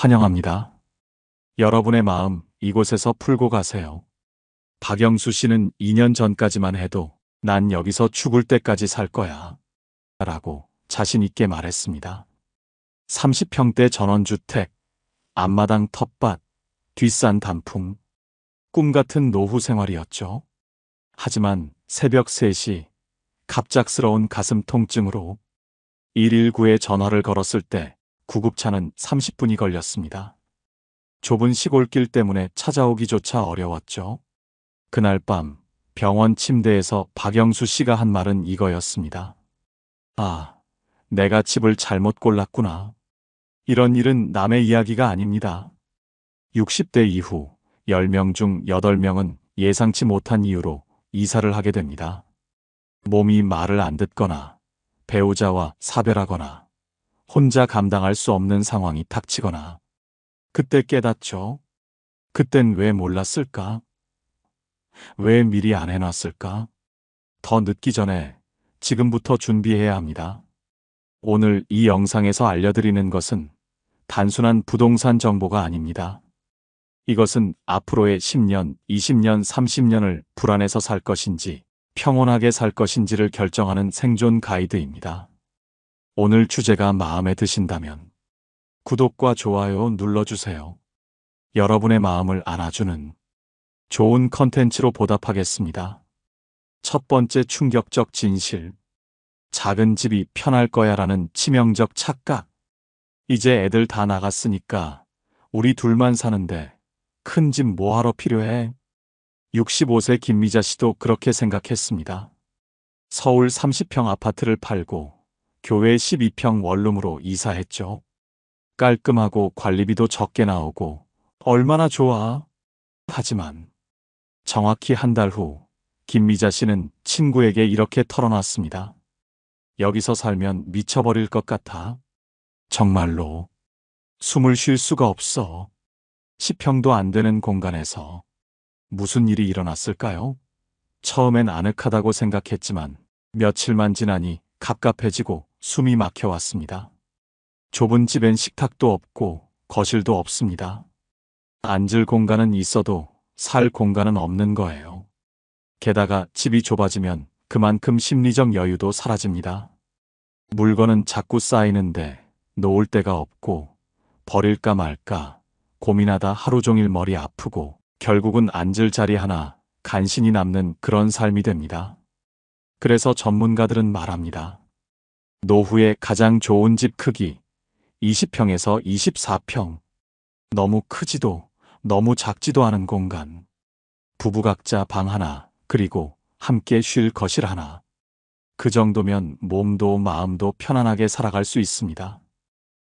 환영합니다. 여러분의 마음 이곳에서 풀고 가세요. 박영수 씨는 2년 전까지만 해도 난 여기서 죽을 때까지 살 거야. 라고 자신 있게 말했습니다. 30평대 전원주택, 앞마당 텃밭, 뒷산 단풍. 꿈 같은 노후 생활이었죠. 하지만 새벽 3시 갑작스러운 가슴 통증으로 119에 전화를 걸었을 때 구급차는 30분이 걸렸습니다. 좁은 시골길 때문에 찾아오기조차 어려웠죠. 그날 밤 병원 침대에서 박영수 씨가 한 말은 이거였습니다. 아, 내가 집을 잘못 골랐구나. 이런 일은 남의 이야기가 아닙니다. 60대 이후 10명 중 8명은 예상치 못한 이유로 이사를 하게 됩니다. 몸이 말을 안 듣거나, 배우자와 사별하거나, 혼자 감당할 수 없는 상황이 닥치거나. 그때 깨닫죠. 그땐 왜 몰랐을까? 왜 미리 안 해놨을까? 더 늦기 전에 지금부터 준비해야 합니다. 오늘 이 영상에서 알려드리는 것은 단순한 부동산 정보가 아닙니다. 이것은 앞으로의 10년, 20년, 30년을 불안해서 살 것인지 평온하게 살 것인지를 결정하는 생존 가이드입니다. 오늘 주제가 마음에 드신다면 구독과 좋아요 눌러주세요. 여러분의 마음을 안아주는 좋은 컨텐츠로 보답하겠습니다. 첫 번째 충격적 진실. 작은 집이 편할 거야 라는 치명적 착각. 이제 애들 다 나갔으니까 우리 둘만 사는데 큰 집 뭐하러 필요해? 65세 김미자 씨도 그렇게 생각했습니다. 서울 30평 아파트를 팔고 교외 12평 원룸으로 이사했죠. 깔끔하고 관리비도 적게 나오고 얼마나 좋아. 하지만 정확히 한 달 후 김미자 씨는 친구에게 이렇게 털어놨습니다. 여기서 살면 미쳐버릴 것 같아. 정말로 숨을 쉴 수가 없어. 10평도 안 되는 공간에서 무슨 일이 일어났을까요? 처음엔 아늑하다고 생각했지만 며칠만 지나니 갑갑해지고 숨이 막혀왔습니다. 좁은 집엔 식탁도 없고 거실도 없습니다. 앉을 공간은 있어도 살 공간은 없는 거예요. 게다가 집이 좁아지면 그만큼 심리적 여유도 사라집니다. 물건은 자꾸 쌓이는데 놓을 데가 없고 버릴까 말까 고민하다 하루 종일 머리 아프고 결국은 앉을 자리 하나 간신히 남는 그런 삶이 됩니다. 그래서 전문가들은 말합니다. 노후의 가장 좋은 집 크기 20평에서 24평. 너무 크지도 너무 작지도 않은 공간. 부부 각자 방 하나, 그리고 함께 쉴 거실 하나. 그 정도면 몸도 마음도 편안하게 살아갈 수 있습니다.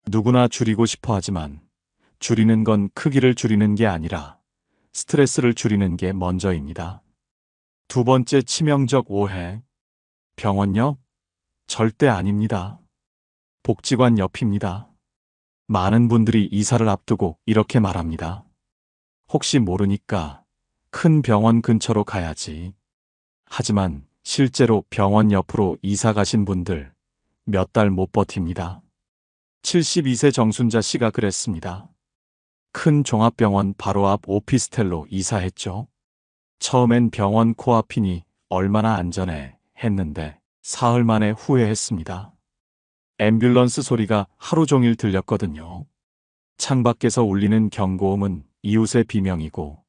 누구나 줄이고 싶어 하지만 줄이는 건 크기를 줄이는 게 아니라 스트레스를 줄이는 게 먼저입니다. 두 번째 치명적 오해. 병원 옆? 절대 아닙니다. 복지관 옆입니다. 많은 분들이 이사를 앞두고 이렇게 말합니다. 혹시 모르니까 큰 병원 근처로 가야지. 하지만 실제로 병원 옆으로 이사 가신 분들 몇 달 못 버팁니다. 72세 정순자 씨가 그랬습니다. 큰 종합병원 바로 앞 오피스텔로 이사했죠. 처음엔 병원 코앞이니 얼마나 안전해 했는데 사흘 만에 후회했습니다. 앰뷸런스 소리가 하루 종일 들렸거든요. 창밖에서 울리는 경고음은 이웃의 비명이고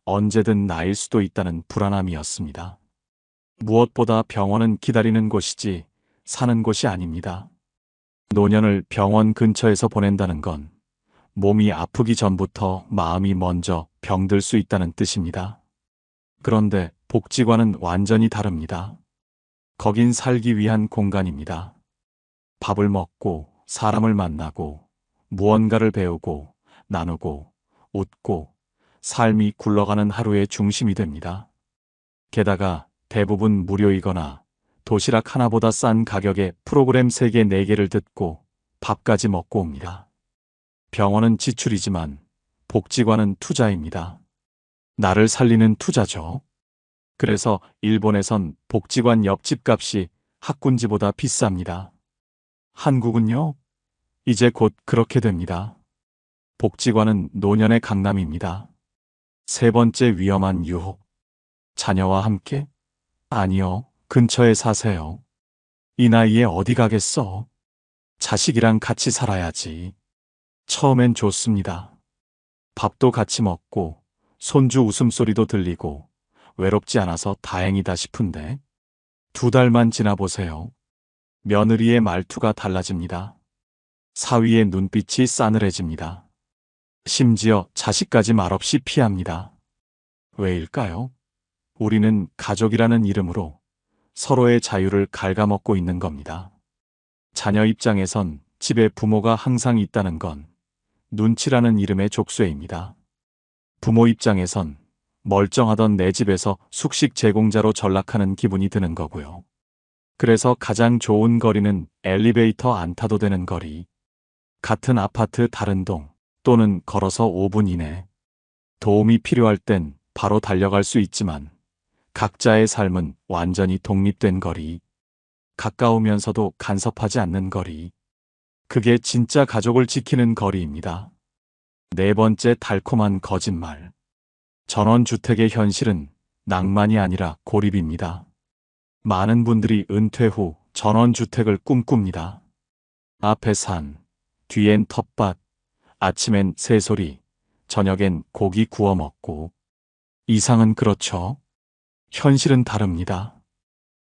언제든 나일 수도 있다는 불안함이었습니다. 무엇보다 병원은 기다리는 곳이지 사는 곳이 아닙니다. 노년을 병원 근처에서 보낸다는 건 몸이 아프기 전부터 마음이 먼저 병들 수 있다는 뜻입니다. 그런데 복지관은 완전히 다릅니다. 거긴 살기 위한 공간입니다. 밥을 먹고 사람을 만나고 무언가를 배우고 나누고 웃고 삶이 굴러가는 하루의 중심이 됩니다. 게다가 대부분 무료이거나 도시락 하나보다 싼 가격에 프로그램 3개, 4개를 듣고 밥까지 먹고 옵니다. 병원은 지출이지만 복지관은 투자입니다. 나를 살리는 투자죠. 그래서 일본에선 복지관 옆집 값이 학군지보다 비쌉니다. 한국은요? 이제 곧 그렇게 됩니다. 복지관은 노년의 강남입니다. 세 번째 위험한 유혹. 자녀와 함께? 아니요, 근처에 사세요. 이 나이에 어디 가겠어? 자식이랑 같이 살아야지. 처음엔 좋습니다. 밥도 같이 먹고, 손주 웃음소리도 들리고, 외롭지 않아서 다행이다 싶은데, 2달만 지나보세요. 며느리의 말투가 달라집니다. 사위의 눈빛이 싸늘해집니다. 심지어 자식까지 말없이 피합니다. 왜일까요? 우리는 가족이라는 이름으로 서로의 자유를 갉아먹고 있는 겁니다. 자녀 입장에선 집에 부모가 항상 있다는 건 눈치라는 이름의 족쇄입니다. 부모 입장에선 멀쩡하던 내 집에서 숙식 제공자로 전락하는 기분이 드는 거고요. 그래서 가장 좋은 거리는 엘리베이터 안 타도 되는 거리. 같은 아파트 다른 동 또는 걸어서 5분 이내. 도움이 필요할 땐 바로 달려갈 수 있지만 각자의 삶은 완전히 독립된 거리. 가까우면서도 간섭하지 않는 거리. 그게 진짜 가족을 지키는 거리입니다. 네 번째 달콤한 거짓말. 전원주택의 현실은 낭만이 아니라 고립입니다. 많은 분들이 은퇴 후 전원주택을 꿈꿉니다. 앞에 산, 뒤엔 텃밭, 아침엔 새소리, 저녁엔 고기 구워 먹고. 이상은 그렇죠. 현실은 다릅니다.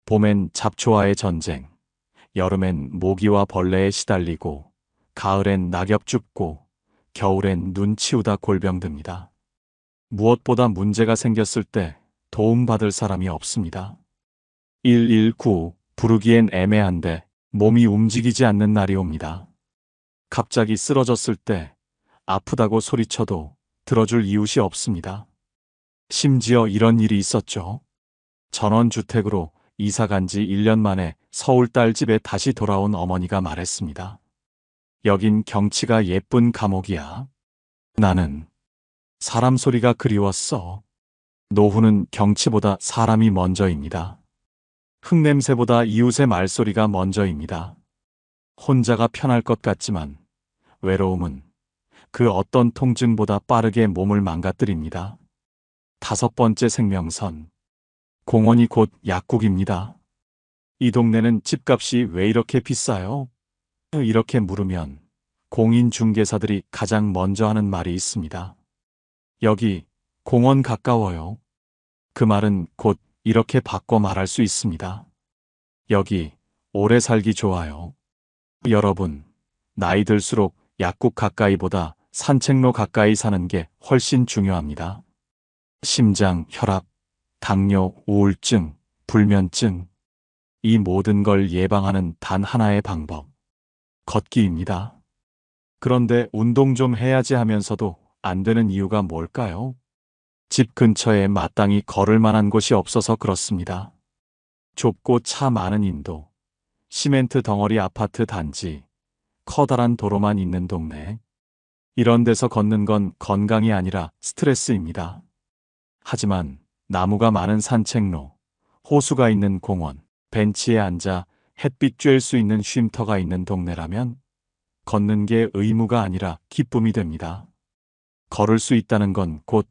봄엔 잡초와의 전쟁, 여름엔 모기와 벌레에 시달리고, 가을엔 낙엽 줍고, 겨울엔 눈 치우다 골병듭니다. 무엇보다 문제가 생겼을 때 도움받을 사람이 없습니다. 119 부르기엔 애매한데 몸이 움직이지 않는 날이 옵니다. 갑자기 쓰러졌을 때 아프다고 소리쳐도 들어줄 이웃이 없습니다. 심지어 이런 일이 있었죠. 전원주택으로 이사 간 지 1년 만에 서울 딸집에 다시 돌아온 어머니가 말했습니다. 여긴 경치가 예쁜 감옥이야. 나는 사람 소리가 그리웠어. 노후는 경치보다 사람이 먼저입니다. 흙냄새보다 이웃의 말소리가 먼저입니다. 혼자가 편할 것 같지만 외로움은 그 어떤 통증보다 빠르게 몸을 망가뜨립니다. 5번째 생명선. 공원이 곧 약국입니다. 이 동네는 집값이 왜 이렇게 비싸요? 이렇게 물으면 공인중개사들이 가장 먼저 하는 말이 있습니다. 여기 공원 가까워요. 그 말은 곧 이렇게 바꿔 말할 수 있습니다. 여기 오래 살기 좋아요. 여러분, 나이 들수록 약국 가까이보다 산책로 가까이 사는 게 훨씬 중요합니다. 심장, 혈압, 당뇨, 우울증, 불면증, 이 모든 걸 예방하는 단 하나의 방법. 걷기입니다. 그런데 운동 좀 해야지 하면서도 안 되는 이유가 뭘까요? 집 근처에 마땅히 걸을 만한 곳이 없어서 그렇습니다. 좁고 차 많은 인도, 시멘트 덩어리 아파트 단지, 커다란 도로만 있는 동네. 이런 데서 걷는 건 건강이 아니라 스트레스입니다. 하지만 나무가 많은 산책로, 호수가 있는 공원, 벤치에 앉아 햇빛 쬐일 수 있는 쉼터가 있는 동네라면 걷는 게 의무가 아니라 기쁨이 됩니다. 걸을 수 있다는 건 곧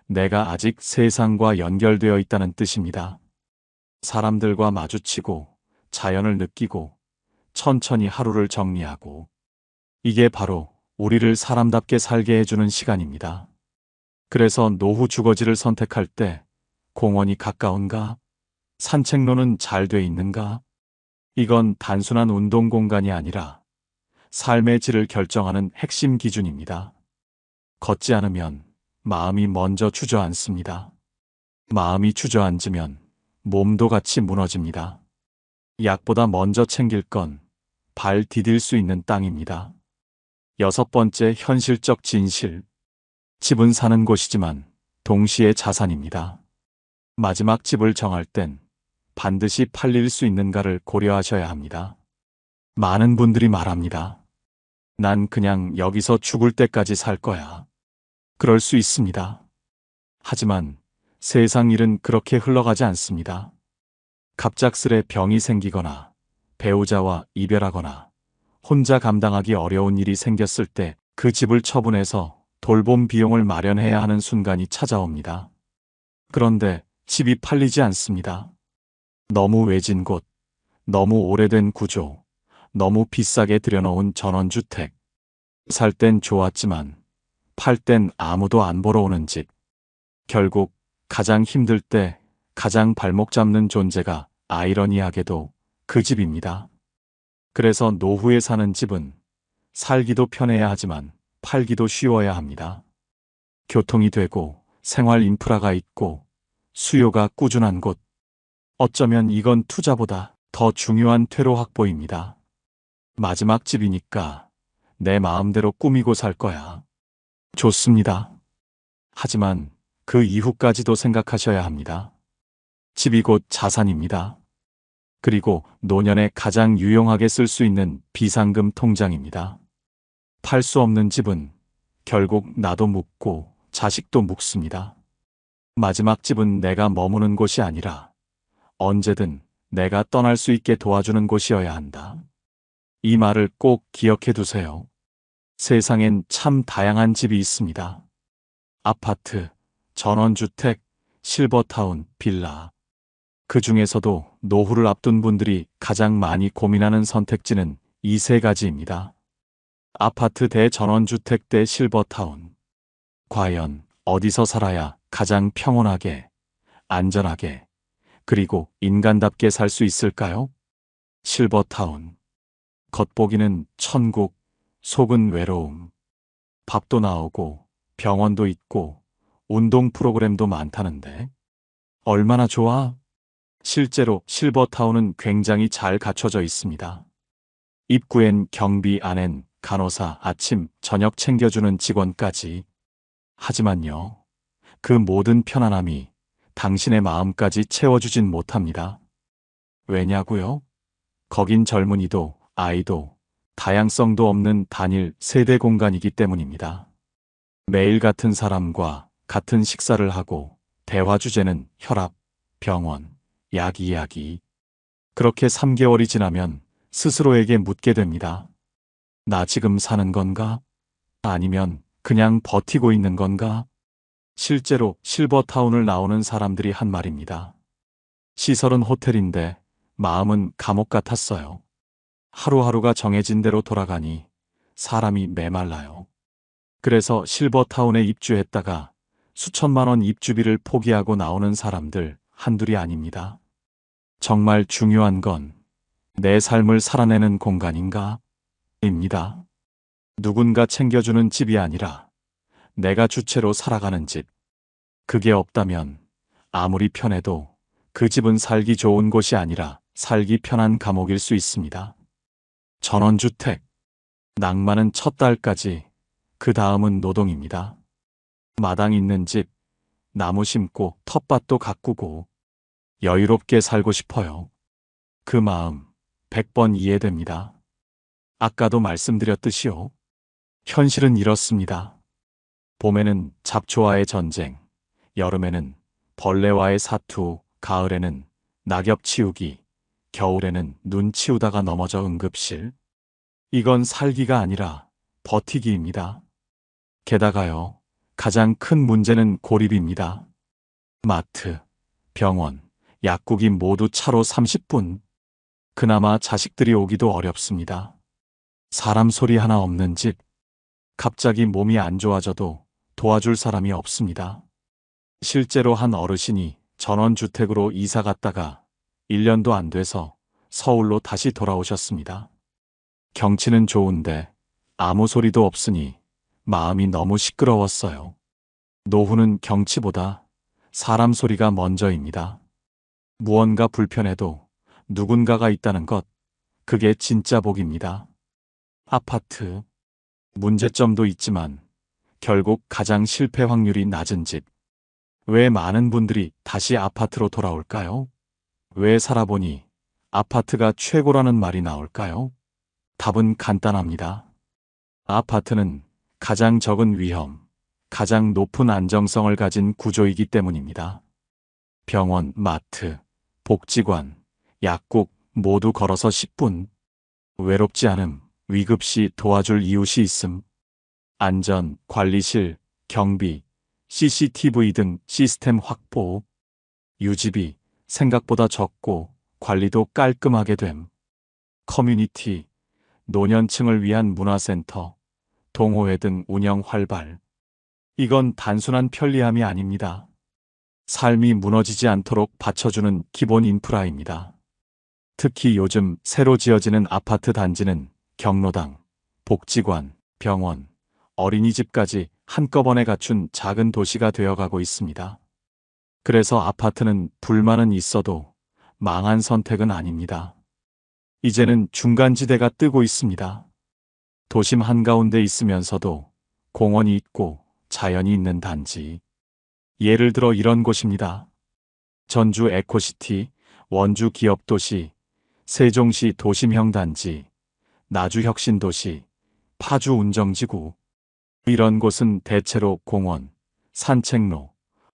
내가 아직 세상과 연결되어 있다는 뜻입니다. 사람들과 마주치고 자연을 느끼고 천천히 하루를 정리하고, 이게 바로 우리를 사람답게 살게 해주는 시간입니다. 그래서 노후 주거지를 선택할 때 공원이 가까운가? 산책로는 잘 돼 있는가? 이건 단순한 운동 공간이 아니라 삶의 질을 결정하는 핵심 기준입니다. 걷지 않으면 마음이 먼저 주저앉습니다. 마음이 주저앉으면 몸도 같이 무너집니다. 약보다 먼저 챙길 건 발 디딜 수 있는 땅입니다. 6번째 현실적 진실. 집은 사는 곳이지만 동시에 자산입니다. 마지막 집을 정할 땐 반드시 팔릴 수 있는가를 고려하셔야 합니다. 많은 분들이 말합니다. 난 그냥 여기서 죽을 때까지 살 거야. 그럴 수 있습니다. 하지만 세상 일은 그렇게 흘러가지 않습니다. 갑작스레 병이 생기거나 배우자와 이별하거나 혼자 감당하기 어려운 일이 생겼을 때 그 집을 처분해서 돌봄 비용을 마련해야 하는 순간이 찾아옵니다. 그런데 집이 팔리지 않습니다. 너무 외진 곳, 너무 오래된 구조, 너무 비싸게 들여놓은 전원주택. 살 땐 좋았지만 팔 땐 아무도 안 보러 오는 집. 결국 가장 힘들 때 가장 발목 잡는 존재가 아이러니하게도 그 집입니다. 그래서 노후에 사는 집은 살기도 편해야 하지만 팔기도 쉬워야 합니다. 교통이 되고 생활 인프라가 있고 수요가 꾸준한 곳. 어쩌면 이건 투자보다 더 중요한 퇴로 확보입니다. 마지막 집이니까 내 마음대로 꾸미고 살 거야. 좋습니다. 하지만 그 이후까지도 생각하셔야 합니다. 집이 곧 자산입니다. 그리고 노년에 가장 유용하게 쓸 수 있는 비상금 통장입니다. 팔 수 없는 집은 결국 나도 묵고 자식도 묵습니다. 마지막 집은 내가 머무는 곳이 아니라 언제든 내가 떠날 수 있게 도와주는 곳이어야 한다. 이 말을 꼭 기억해 두세요. 세상엔 참 다양한 집이 있습니다. 아파트, 전원주택, 실버타운, 빌라. 그 중에서도 노후를 앞둔 분들이 가장 많이 고민하는 선택지는 이 세 가지입니다. 아파트 대 전원주택 대 실버타운. 과연 어디서 살아야 가장 평온하게, 안전하게, 그리고 인간답게 살 수 있을까요? 실버타운. 겉보기는 천국, 속은 외로움. 밥도 나오고 병원도 있고 운동 프로그램도 많다는데 얼마나 좋아? 실제로 실버타운은 굉장히 잘 갖춰져 있습니다. 입구엔 경비, 안엔 간호사, 아침, 저녁 챙겨주는 직원까지. 하지만요, 그 모든 편안함이 당신의 마음까지 채워주진 못합니다. 왜냐고요? 거긴 젊은이도 아이도 다양성도 없는 단일 세대 공간이기 때문입니다. 매일 같은 사람과 같은 식사를 하고 대화 주제는 혈압, 병원, 약 이야기. 그렇게 3개월이 지나면 스스로에게 묻게 됩니다. 나 지금 사는 건가? 아니면 그냥 버티고 있는 건가? 실제로 실버타운을 나오는 사람들이 한 말입니다. 시설은 호텔인데 마음은 감옥 같았어요. 하루하루가 정해진 대로 돌아가니 사람이 메말라요. 그래서 실버타운에 입주했다가 수천만 원 입주비를 포기하고 나오는 사람들 한둘이 아닙니다. 정말 중요한 건 내 삶을 살아내는 공간인가? 입니다. 누군가 챙겨주는 집이 아니라 내가 주체로 살아가는 집. 그게 없다면 아무리 편해도 그 집은 살기 좋은 곳이 아니라 살기 편한 감옥일 수 있습니다. 전원주택. 낭만은 첫 달까지, 그 다음은 노동입니다. 마당 있는 집, 나무 심고 텃밭도 가꾸고 여유롭게 살고 싶어요. 그 마음 100번 이해됩니다. 아까도 말씀드렸듯이요. 현실은 이렇습니다. 봄에는 잡초와의 전쟁, 여름에는 벌레와의 사투, 가을에는 낙엽 치우기, 겨울에는 눈 치우다가 넘어져 응급실. 이건 살기가 아니라 버티기입니다. 게다가요, 가장 큰 문제는 고립입니다. 마트, 병원, 약국이 모두 차로 30분. 그나마 자식들이 오기도 어렵습니다. 사람 소리 하나 없는 집. 갑자기 몸이 안 좋아져도 도와줄 사람이 없습니다. 실제로 한 어르신이 전원주택으로 이사 갔다가 1년도 안 돼서 서울로 다시 돌아오셨습니다. 경치는 좋은데 아무 소리도 없으니 마음이 너무 시끄러웠어요. 노후는 경치보다 사람 소리가 먼저입니다. 무언가 불편해도 누군가가 있다는 것, 그게 진짜 복입니다. 아파트. 문제점도 있지만 결국 가장 실패 확률이 낮은 집. 왜 많은 분들이 다시 아파트로 돌아올까요? 왜 살아보니 아파트가 최고라는 말이 나올까요? 답은 간단합니다. 아파트는 가장 적은 위험, 가장 높은 안정성을 가진 구조이기 때문입니다. 병원, 마트, 복지관, 약국 모두 걸어서 10분. 외롭지 않음, 위급시 도와줄 이웃이 있음. 안전, 관리실, 경비, CCTV 등 시스템 확보, 유지비 생각보다 적고 관리도 깔끔하게 됨. 커뮤니티, 노년층을 위한 문화센터, 동호회 등 운영 활발. 이건 단순한 편리함이 아닙니다. 삶이 무너지지 않도록 받쳐주는 기본 인프라입니다. 특히 요즘 새로 지어지는 아파트 단지는 경로당, 복지관, 병원, 어린이집까지 한꺼번에 갖춘 작은 도시가 되어가고 있습니다. 그래서 아파트는 불만은 있어도 망한 선택은 아닙니다. 이제는 중간지대가 뜨고 있습니다. 도심 한가운데 있으면서도 공원이 있고 자연이 있는 단지. 예를 들어 이런 곳입니다. 전주 에코시티, 원주 기업도시, 세종시 도심형 단지, 나주 혁신도시, 파주 운정지구. 이런 곳은 대체로 공원, 산책로,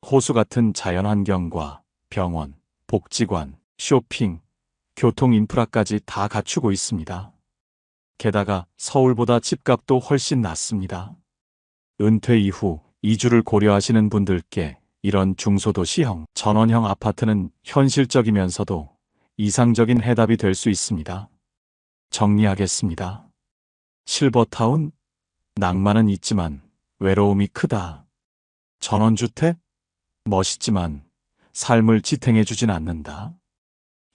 호수 같은 자연환경과 병원, 복지관, 쇼핑, 교통 인프라까지 다 갖추고 있습니다. 게다가 서울보다 집값도 훨씬 낮습니다. 은퇴 이후 이주를 고려하시는 분들께 이런 중소도시형, 전원형 아파트는 현실적이면서도 이상적인 해답이 될 수 있습니다. 정리하겠습니다. 실버타운? 낭만은 있지만 외로움이 크다. 전원주택? 멋있지만 삶을 지탱해주진 않는다.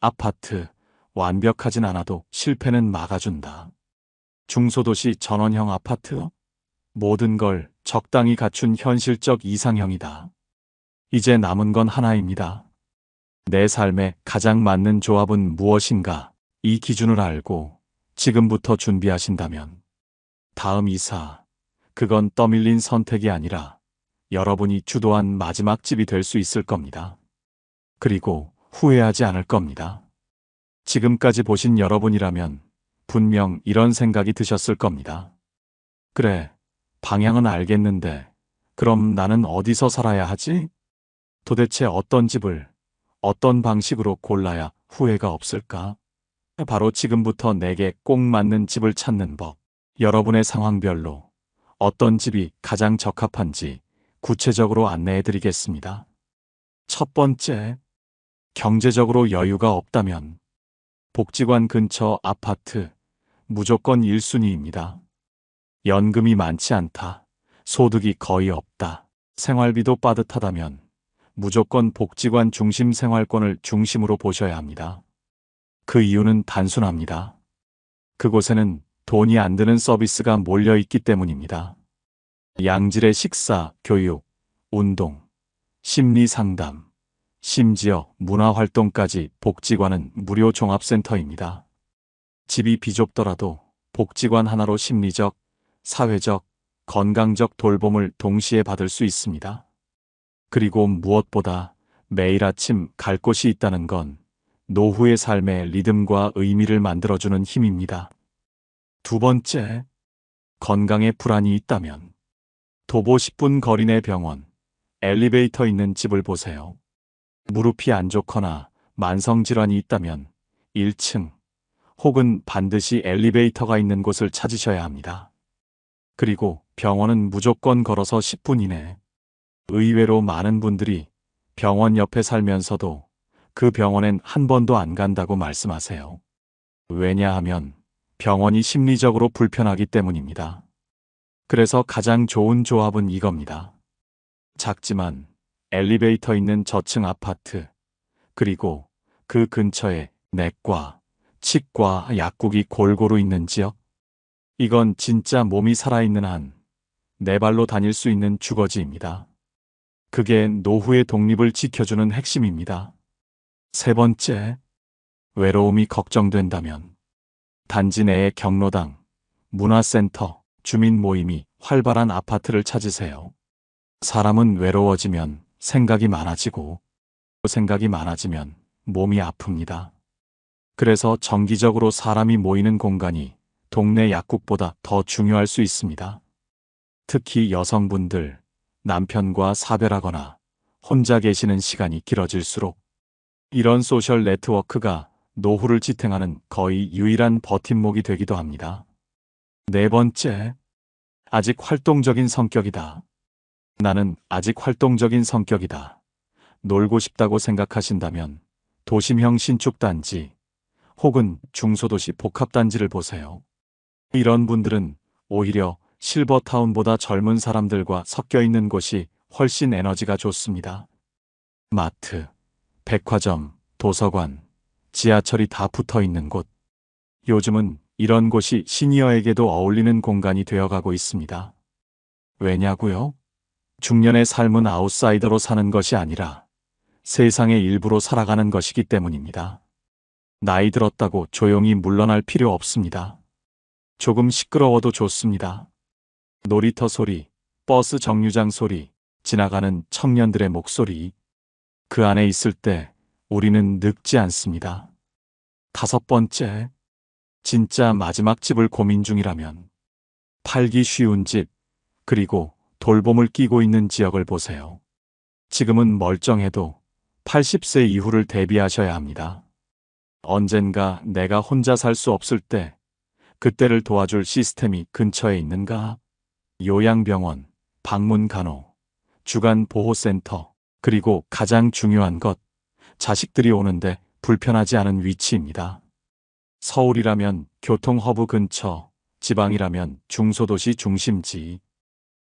아파트, 완벽하진 않아도 실패는 막아준다. 중소도시 전원형 아파트? 모든 걸 적당히 갖춘 현실적 이상형이다. 이제 남은 건 하나입니다. 내 삶에 가장 맞는 조합은 무엇인가? 이 기준을 알고 지금부터 준비하신다면 다음 이사, 그건 떠밀린 선택이 아니라 여러분이 주도한 마지막 집이 될 수 있을 겁니다. 그리고 후회하지 않을 겁니다. 지금까지 보신 여러분이라면 분명 이런 생각이 드셨을 겁니다. 그래, 방향은 알겠는데 그럼 나는 어디서 살아야 하지? 도대체 어떤 집을, 어떤 방식으로 골라야 후회가 없을까? 바로 지금부터 내게 꼭 맞는 집을 찾는 법. 여러분의 상황별로 어떤 집이 가장 적합한지 구체적으로 안내해 드리겠습니다. 첫 번째, 경제적으로 여유가 없다면 복지관 근처 아파트 무조건 1순위입니다. 연금이 많지 않다. 소득이 거의 없다. 생활비도 빠듯하다면 무조건 복지관 중심 생활권을 중심으로 보셔야 합니다. 그 이유는 단순합니다. 그곳에는 돈이 안 드는 서비스가 몰려 있기 때문입니다. 양질의 식사, 교육, 운동, 심리 상담, 심지어 문화활동까지 복지관은 무료 종합센터입니다. 집이 비좁더라도 복지관 하나로 심리적, 사회적, 건강적 돌봄을 동시에 받을 수 있습니다. 그리고 무엇보다 매일 아침 갈 곳이 있다는 건 노후의 삶의 리듬과 의미를 만들어주는 힘입니다. 두 번째, 건강에 불안이 있다면 도보 10분 거리 내 병원, 엘리베이터 있는 집을 보세요. 무릎이 안 좋거나 만성질환이 있다면 1층 혹은 반드시 엘리베이터가 있는 곳을 찾으셔야 합니다. 그리고 병원은 무조건 걸어서 10분 이내. 의외로 많은 분들이 병원 옆에 살면서도 그 병원엔 한 번도 안 간다고 말씀하세요. 왜냐하면 병원이 심리적으로 불편하기 때문입니다. 그래서 가장 좋은 조합은 이겁니다. 작지만 엘리베이터 있는 저층 아파트, 그리고 그 근처에 내과, 치과, 약국이 골고루 있는 지역. 이건 진짜 몸이 살아있는 한 내 발로 다닐 수 있는 주거지입니다. 그게 노후의 독립을 지켜주는 핵심입니다. 세 번째, 외로움이 걱정된다면 단지 내의 경로당, 문화센터, 주민 모임이 활발한 아파트를 찾으세요. 사람은 외로워지면 생각이 많아지고 생각이 많아지면 몸이 아픕니다. 그래서 정기적으로 사람이 모이는 공간이 동네 약국보다 더 중요할 수 있습니다. 특히 여성분들, 남편과 사별하거나 혼자 계시는 시간이 길어질수록 이런 소셜 네트워크가 노후를 지탱하는 거의 유일한 버팀목이 되기도 합니다. 네 번째, 아직 활동적인 성격이다. 나는 아직 활동적인 성격이다. 놀고 싶다고 생각하신다면 도심형 신축단지 혹은 중소도시 복합단지를 보세요. 이런 분들은 오히려 실버타운보다 젊은 사람들과 섞여 있는 곳이 훨씬 에너지가 좋습니다. 마트, 백화점, 도서관, 지하철이 다 붙어 있는 곳. 요즘은 이런 곳이 시니어에게도 어울리는 공간이 되어가고 있습니다. 왜냐고요? 중년의 삶은 아웃사이더로 사는 것이 아니라 세상의 일부로 살아가는 것이기 때문입니다. 나이 들었다고 조용히 물러날 필요 없습니다. 조금 시끄러워도 좋습니다. 놀이터 소리, 버스 정류장 소리, 지나가는 청년들의 목소리. 그 안에 있을 때 우리는 늙지 않습니다. 5번째, 진짜 마지막 집을 고민 중이라면 팔기 쉬운 집, 그리고 돌봄을 끼고 있는 지역을 보세요. 지금은 멀쩡해도 80세 이후를 대비하셔야 합니다. 언젠가 내가 혼자 살 수 없을 때 그때를 도와줄 시스템이 근처에 있는가? 요양병원, 방문간호, 주간보호센터, 그리고 가장 중요한 것, 자식들이 오는데 불편하지 않은 위치입니다. 서울이라면 교통허브 근처, 지방이라면 중소도시 중심지.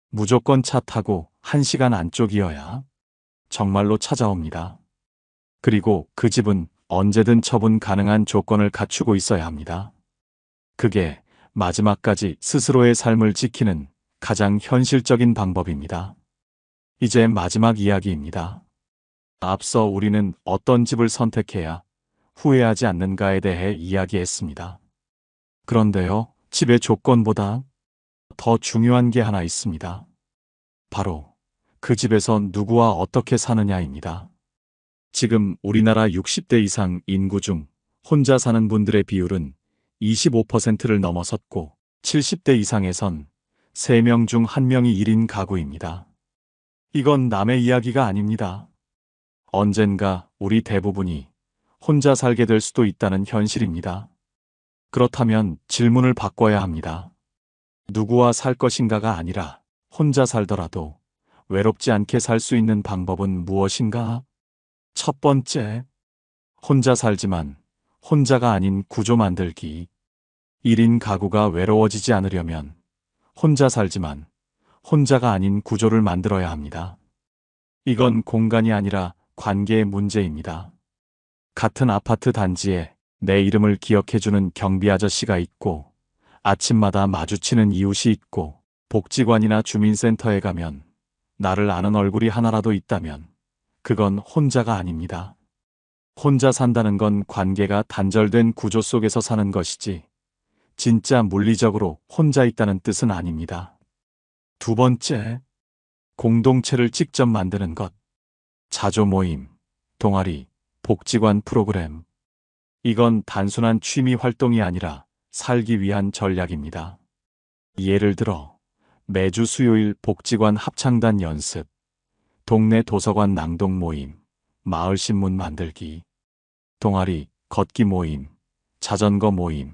무조건 차 타고 1시간 안쪽이어야 정말로 찾아옵니다. 그리고 그 집은 언제든 처분 가능한 조건을 갖추고 있어야 합니다. 그게 마지막까지 스스로의 삶을 지키는 가장 현실적인 방법입니다. 이제 마지막 이야기입니다. 앞서 우리는 어떤 집을 선택해야 후회하지 않는가에 대해 이야기했습니다. 그런데요, 집의 조건보다 더 중요한 게 하나 있습니다. 바로 그 집에서 누구와 어떻게 사느냐입니다. 지금 우리나라 60대 이상 인구 중 혼자 사는 분들의 비율은 25%를 넘어섰고 70대 이상에선 3명 중 1명이 1인 가구입니다. 이건 남의 이야기가 아닙니다. 언젠가 우리 대부분이 혼자 살게 될 수도 있다는 현실입니다. 그렇다면 질문을 바꿔야 합니다. 누구와 살 것인가가 아니라 혼자 살더라도 외롭지 않게 살 수 있는 방법은 무엇인가? 첫 번째, 혼자 살지만 혼자가 아닌 구조 만들기. 1인 가구가 외로워지지 않으려면 혼자 살지만 혼자가 아닌 구조를 만들어야 합니다. 이건 공간이 아니라 관계의 문제입니다. 같은 아파트 단지에 내 이름을 기억해주는 경비 아저씨가 있고 아침마다 마주치는 이웃이 있고 복지관이나 주민센터에 가면 나를 아는 얼굴이 하나라도 있다면 그건 혼자가 아닙니다. 혼자 산다는 건 관계가 단절된 구조 속에서 사는 것이지 진짜 물리적으로 혼자 있다는 뜻은 아닙니다. 두 번째, 공동체를 직접 만드는 것. 자조 모임, 동아리, 복지관 프로그램. 이건 단순한 취미 활동이 아니라 살기 위한 전략입니다. 예를 들어 매주 수요일 복지관 합창단 연습, 동네 도서관 낭독 모임, 마을 신문 만들기, 동아리, 걷기 모임, 자전거 모임,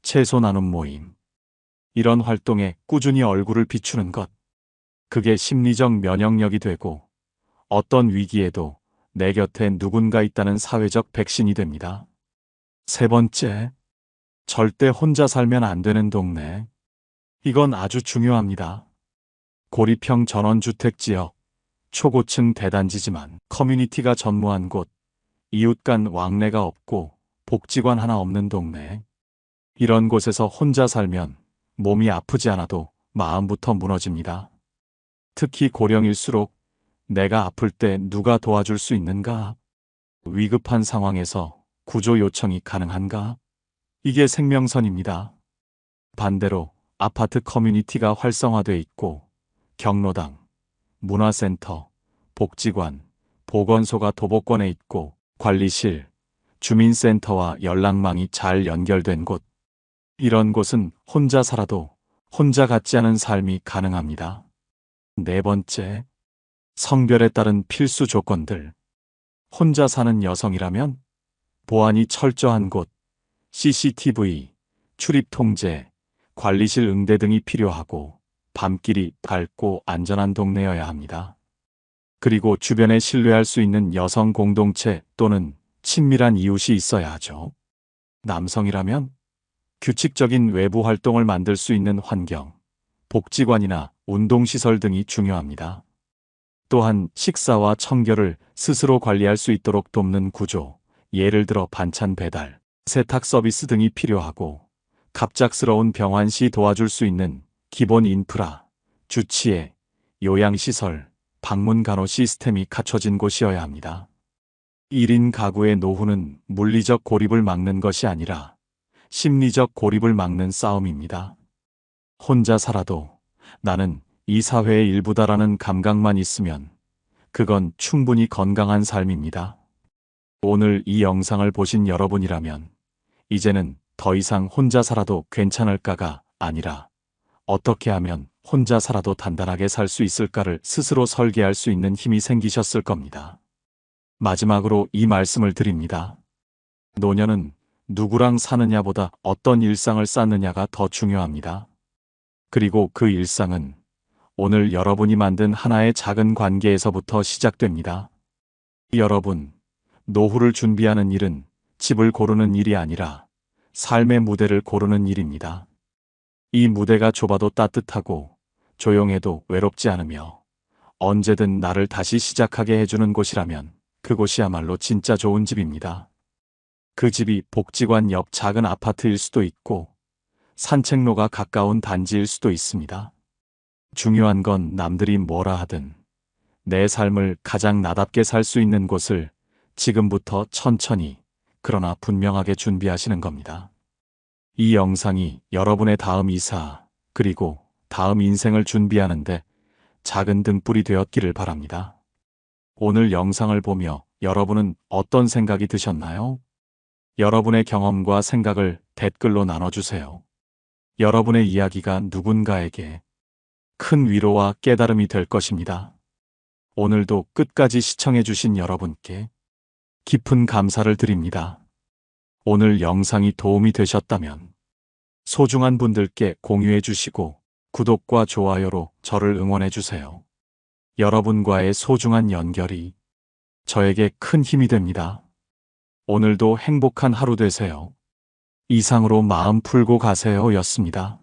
채소 나눔 모임. 이런 활동에 꾸준히 얼굴을 비추는 것. 그게 심리적 면역력이 되고 어떤 위기에도 내 곁에 누군가 있다는 사회적 백신이 됩니다. 세 번째, 절대 혼자 살면 안 되는 동네. 이건 아주 중요합니다. 고립형 전원주택 지역, 초고층 대단지지만 커뮤니티가 전무한 곳, 이웃 간 왕래가 없고 복지관 하나 없는 동네. 이런 곳에서 혼자 살면 몸이 아프지 않아도 마음부터 무너집니다. 특히 고령일수록 내가 아플 때 누가 도와줄 수 있는가? 위급한 상황에서 구조 요청이 가능한가? 이게 생명선입니다. 반대로 아파트 커뮤니티가 활성화돼 있고 경로당, 문화센터, 복지관, 보건소가 도보권에 있고 관리실, 주민센터와 연락망이 잘 연결된 곳. 이런 곳은 혼자 살아도 혼자 같지 않은 삶이 가능합니다. 네 번째, 성별에 따른 필수 조건들. 혼자 사는 여성이라면 보안이 철저한 곳, CCTV, 출입 통제, 관리실 응대 등이 필요하고 밤길이 밝고 안전한 동네여야 합니다. 그리고 주변에 신뢰할 수 있는 여성 공동체 또는 친밀한 이웃이 있어야 하죠. 남성이라면 규칙적인 외부 활동을 만들 수 있는 환경, 복지관이나 운동시설 등이 중요합니다. 또한 식사와 청결을 스스로 관리할 수 있도록 돕는 구조, 예를 들어 반찬 배달, 세탁 서비스 등이 필요하고, 갑작스러운 병환 시 도와줄 수 있는 기본 인프라, 주치의, 요양시설, 방문 간호 시스템이 갖춰진 곳이어야 합니다. 1인 가구의 노후는 물리적 고립을 막는 것이 아니라 심리적 고립을 막는 싸움입니다. 혼자 살아도 나는 이 사회의 일부다라는 감각만 있으면 그건 충분히 건강한 삶입니다. 오늘 이 영상을 보신 여러분이라면 이제는 더 이상 혼자 살아도 괜찮을까가 아니라 어떻게 하면 혼자 살아도 단단하게 살 수 있을까를 스스로 설계할 수 있는 힘이 생기셨을 겁니다. 마지막으로 이 말씀을 드립니다. 노년은 누구랑 사느냐보다 어떤 일상을 쌓느냐가 더 중요합니다. 그리고 그 일상은 오늘 여러분이 만든 하나의 작은 관계에서부터 시작됩니다. 여러분, 노후를 준비하는 일은 집을 고르는 일이 아니라 삶의 무대를 고르는 일입니다. 이 무대가 좁아도 따뜻하고 조용해도 외롭지 않으며 언제든 나를 다시 시작하게 해주는 곳이라면 그곳이야말로 진짜 좋은 집입니다. 그 집이 복지관 옆 작은 아파트일 수도 있고 산책로가 가까운 단지일 수도 있습니다. 중요한 건 남들이 뭐라 하든 내 삶을 가장 나답게 살 수 있는 곳을 지금부터 천천히 그러나 분명하게 준비하시는 겁니다. 이 영상이 여러분의 다음 이사 그리고 다음 인생을 준비하는데 작은 등불이 되었기를 바랍니다. 오늘 영상을 보며 여러분은 어떤 생각이 드셨나요? 여러분의 경험과 생각을 댓글로 나눠주세요. 여러분의 이야기가 누군가에게 큰 위로와 깨달음이 될 것입니다. 오늘도 끝까지 시청해주신 여러분께 깊은 감사를 드립니다. 오늘 영상이 도움이 되셨다면 소중한 분들께 공유해 주시고 구독과 좋아요로 저를 응원해 주세요. 여러분과의 소중한 연결이 저에게 큰 힘이 됩니다. 오늘도 행복한 하루 되세요. 이상으로 마음 풀고 가세요 였습니다.